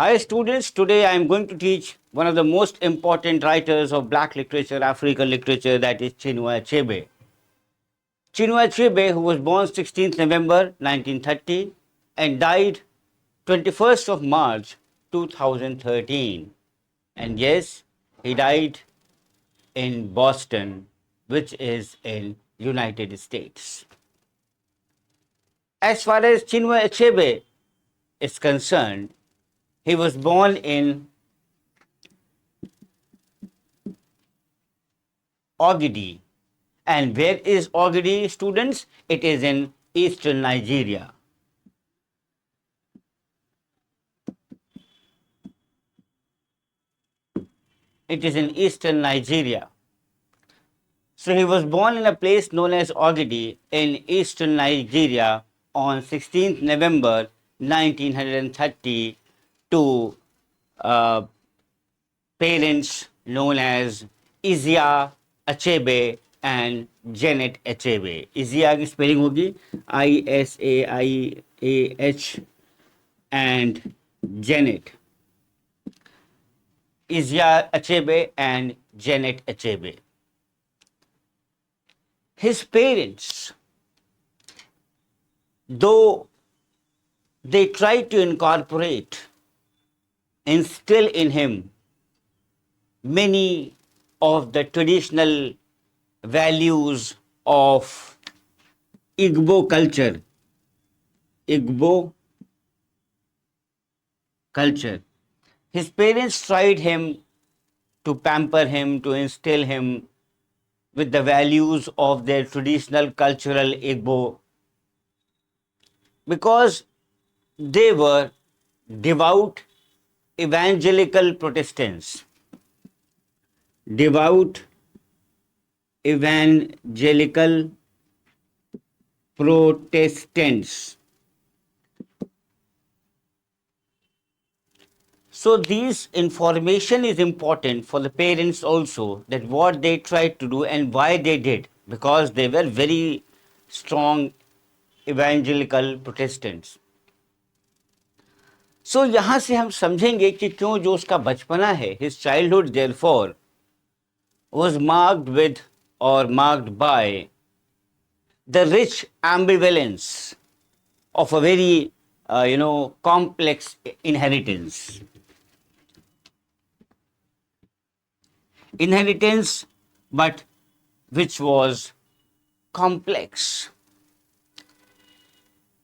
Hi students, today I am going to teach one of the most important writers of black literature, African literature, that is Chinua Achebe. Chinua Achebe, who was born 16th November 1930 and died 21st of March 2013. And yes, he died in Boston, which is in United States. As far as Chinua Achebe is concerned, he was born in Ogidi. And where is Ogidi, students? It is in eastern Nigeria. It is in eastern Nigeria. So he was born in a place known as Ogidi in eastern Nigeria on 16th November 1930 to uh, parents known as Izia Achebe and Janet Achebe. Izia की spelling होगी ISAIAH and Janet. Izia Achebe and Janet Achebe. His parents, though they tried to instill in him many of the traditional values of Igbo culture. Igbo culture. His parents tried to pamper him, to instill him with the values of their traditional cultural Igbo because they were devout evangelical Protestants. Devout evangelical Protestants. So this information is important for the parents also, that what they tried to do and why they did, because they were very strong evangelical Protestants. So यहाँ से हम समझेंगे कि क्यों जो उसका बचपना है, his childhood therefore was marked by the rich ambivalence of a very complex inheritance. But which was complex.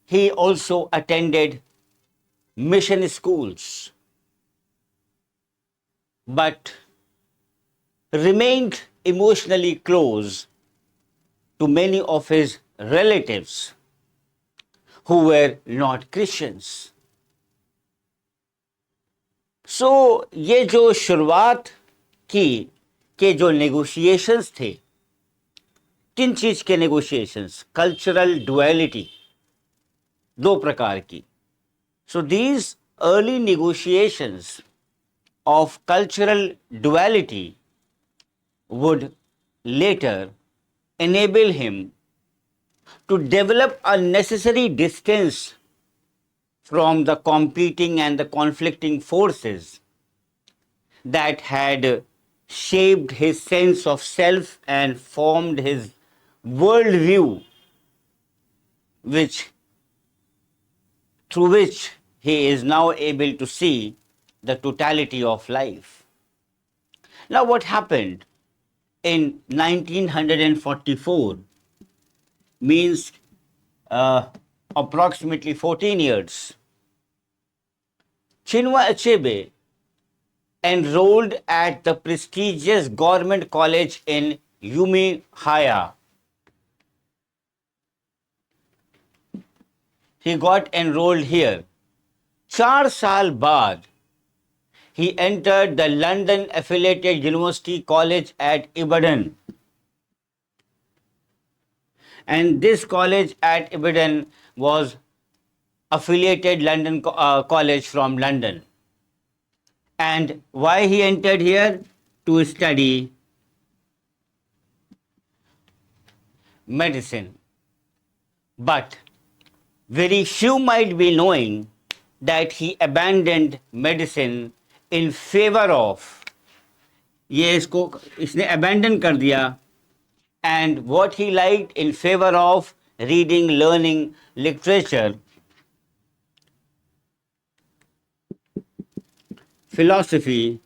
He also attended mission schools, but remained emotionally close to many of his relatives who were not Christians. So ये जो शुरुआत की के जो negotiations थे, किन चीज के नेगोशिएशंस? कल्चरल डुअलिटी, दो प्रकार की. So these early negotiations of cultural duality would later enable him to develop a necessary distance from the competing and the conflicting forces that had shaped his sense of self and formed his worldview, through which he is now able to see the totality of life. Now, what happened in 1944 means approximately 14 years. Chinua Achebe enrolled at the prestigious government college in Umuahia. He got enrolled here. 4 साल बाद he entered the London affiliated University College at Ibadan. And this college at Ibadan was affiliated London college from London. And why he entered here? To study medicine. But very few might be knowing that he abandoned medicine in favor of, ये इसको इसने abandon कर दिया, and what he liked in favor of reading, learning, literature, philosophy,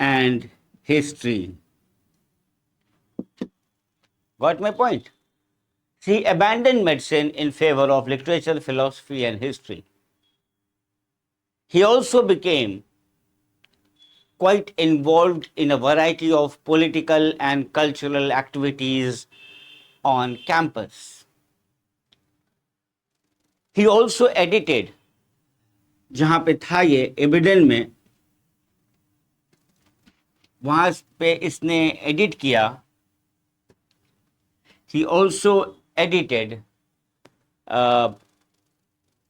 and history. Got my point? He abandoned medicine in favor of literature, philosophy, and history. He also became quite involved in a variety of political and cultural activities on campus. He also edited, जहाँ पे था ये एबिडन में, वहाँ पे इसने edit किया. He also edited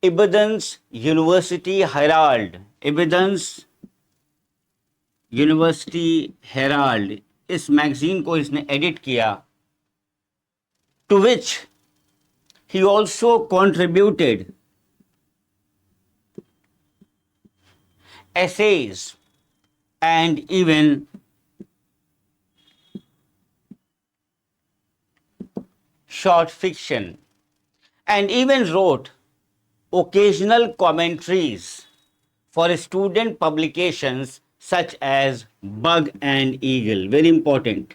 Ibadan's University Herald. Ibadan's University Herald, इस मैगजीन को इसने एडिट किया, to which he also contributed essays and even short fiction, and even wrote occasional commentaries for student publications such as Bug and Eagle. Very important.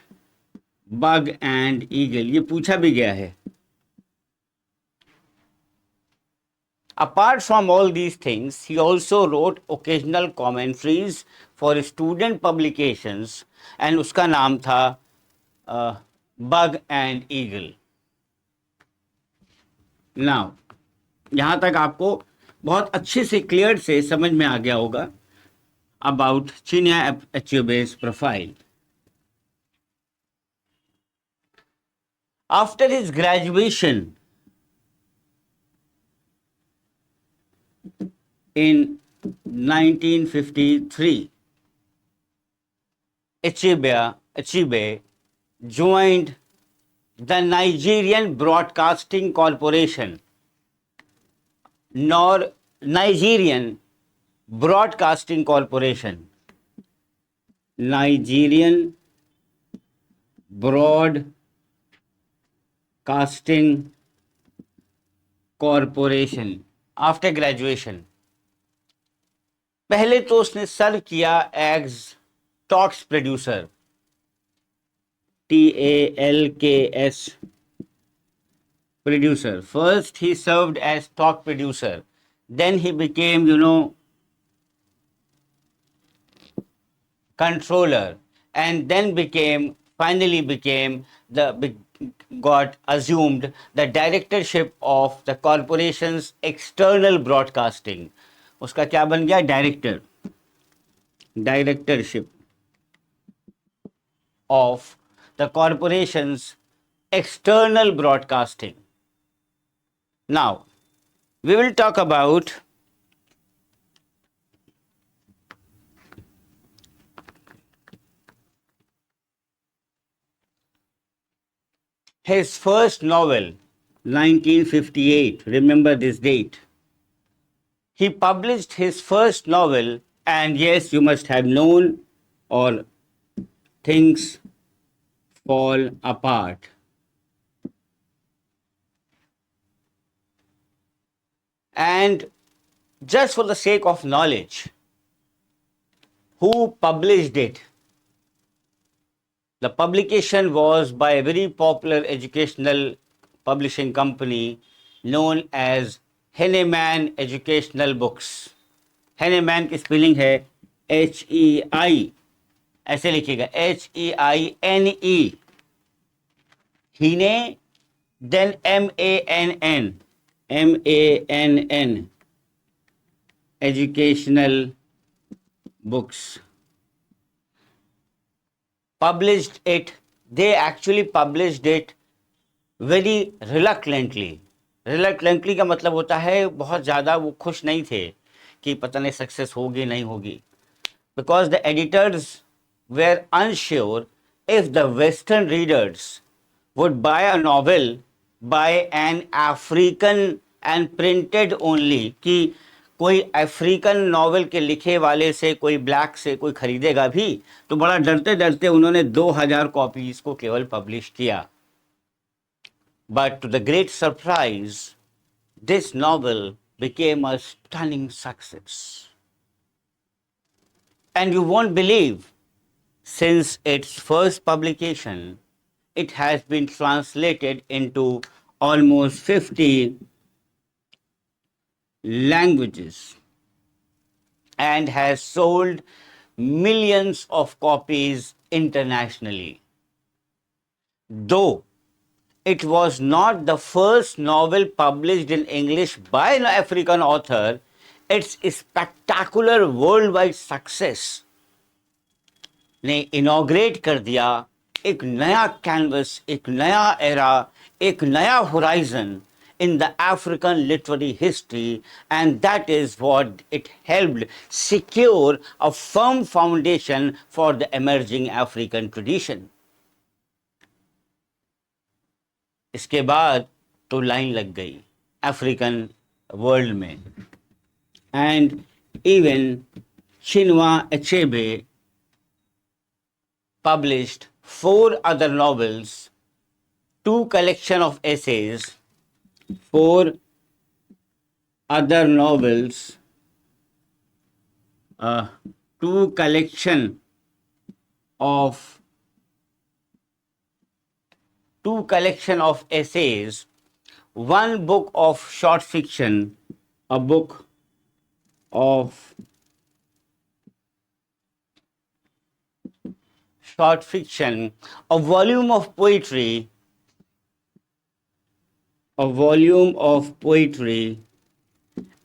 Bug and Eagle. ये पूछा भी गया है. Apart from all these things, he also wrote occasional commentaries for student publications, and उसका नाम था Bug and Eagle. Now, यहाँ तक आपको बहुत अच्छे से क्लियर से समझ में आ गया होगा about Chinya Achebe's profile. After his graduation in 1953, Achebe joined the Nigerian Broadcasting Corporation, Nigerian Broadcasting Corporation, Nigerian Broadcasting Corporation. After graduation, पहले तो उसने सर्व किया as talks producer, TALKS producer. First he served as talk producer, then he became, controller, and then finally got assumed the directorship of the corporation's external broadcasting. उसका क्या बन गया? Directorship of the corporation's external broadcasting. Now, we will talk about his first novel, 1958. Remember this date. He published his first novel, and yes, you must have known, or Things Fall Apart. And just for the sake of knowledge, who published it? The publication was by a very popular educational publishing company known as Henneman Educational Books. Henneman की spelling है HEI, ऐसे लिखिएगा HEINE. Hine, then MANN, Educational Books. Published it. They actually published it very reluctantly. Reluctantly का मतलब होता है बहुत ज़्यादा वो खुश नहीं थे कि पता नहीं सक्सेस होगी नहीं होगी. Because the editors were unsure if the Western readers would buy a novel by an African and printed only कि कोई अफ्रीकन नॉवेल के लिखे वाले से कोई ब्लैक से कोई खरीदेगा भी, तो बड़ा डरते डरते उन्होंने 2000 कॉपीज को केवल पब्लिश किया. But to the great surprise this novel became a stunning success. And you won't believe, since its first publication, it has been translated into almost 50 languages and has sold millions of copies internationally. Though it was not the first novel published in English by an African author, its spectacular worldwide success ने inaugurate कर दिया एक नया canvas, एक नया era, एक नया horizon in the African literary history, and that is what it helped secure a firm foundation for the emerging African tradition. इसके बाद तो लाइन लग गई अफ्रीकन वर्ल्ड में, and even Chinua Achebe published 4 other novels, 2 collection of essays, 4 other novels, 2 collection of essays, 1 book of short fiction, a book of short fiction, a volume of poetry,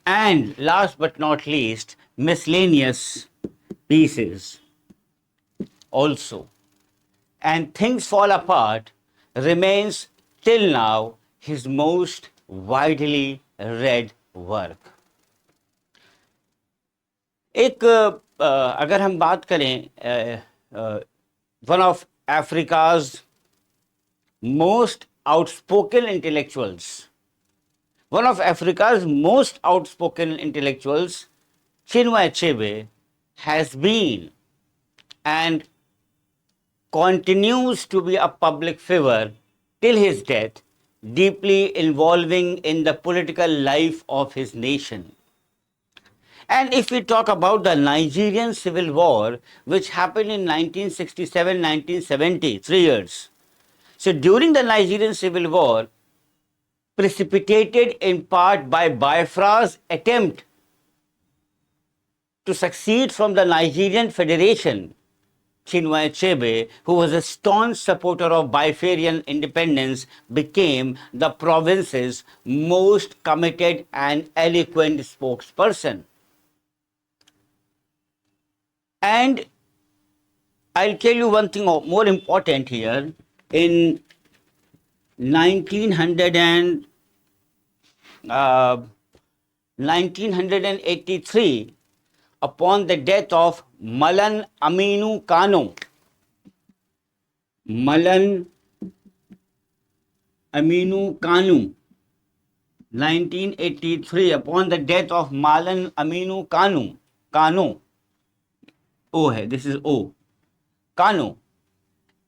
and last but not least, miscellaneous pieces also. And Things Fall Apart remains till now his most widely read work. एक अगर हम बात करें one of Africa's most outspoken intellectuals, Chinua Achebe, has been and continues to be a public figure till his death, deeply involving in the political life of his nation. And if we talk about the Nigerian Civil War, which happened in 1967-1970, 3 years. So during the Nigerian Civil War, precipitated in part by Biafra's attempt to succeed from the Nigerian Federation, Chinua Achebe, who was a staunch supporter of Biafran independence, became the province's most committed and eloquent spokesperson. And I'll tell you one thing more important here. In 1983, upon the death of Malan Aminu Kano, 1983, upon the death of Malan Aminu Kano, O hai, this is O. Kano,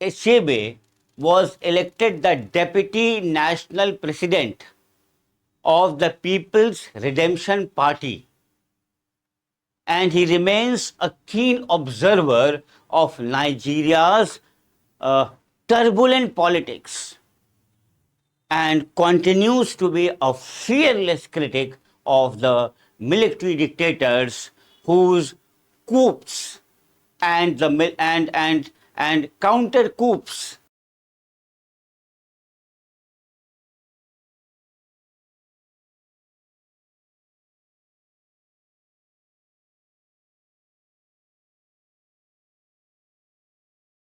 Achebe was elected the Deputy National President of the People's Redemption Party, and he remains a keen observer of Nigeria's turbulent politics and continues to be a fearless critic of the military dictators whose coups and counter coups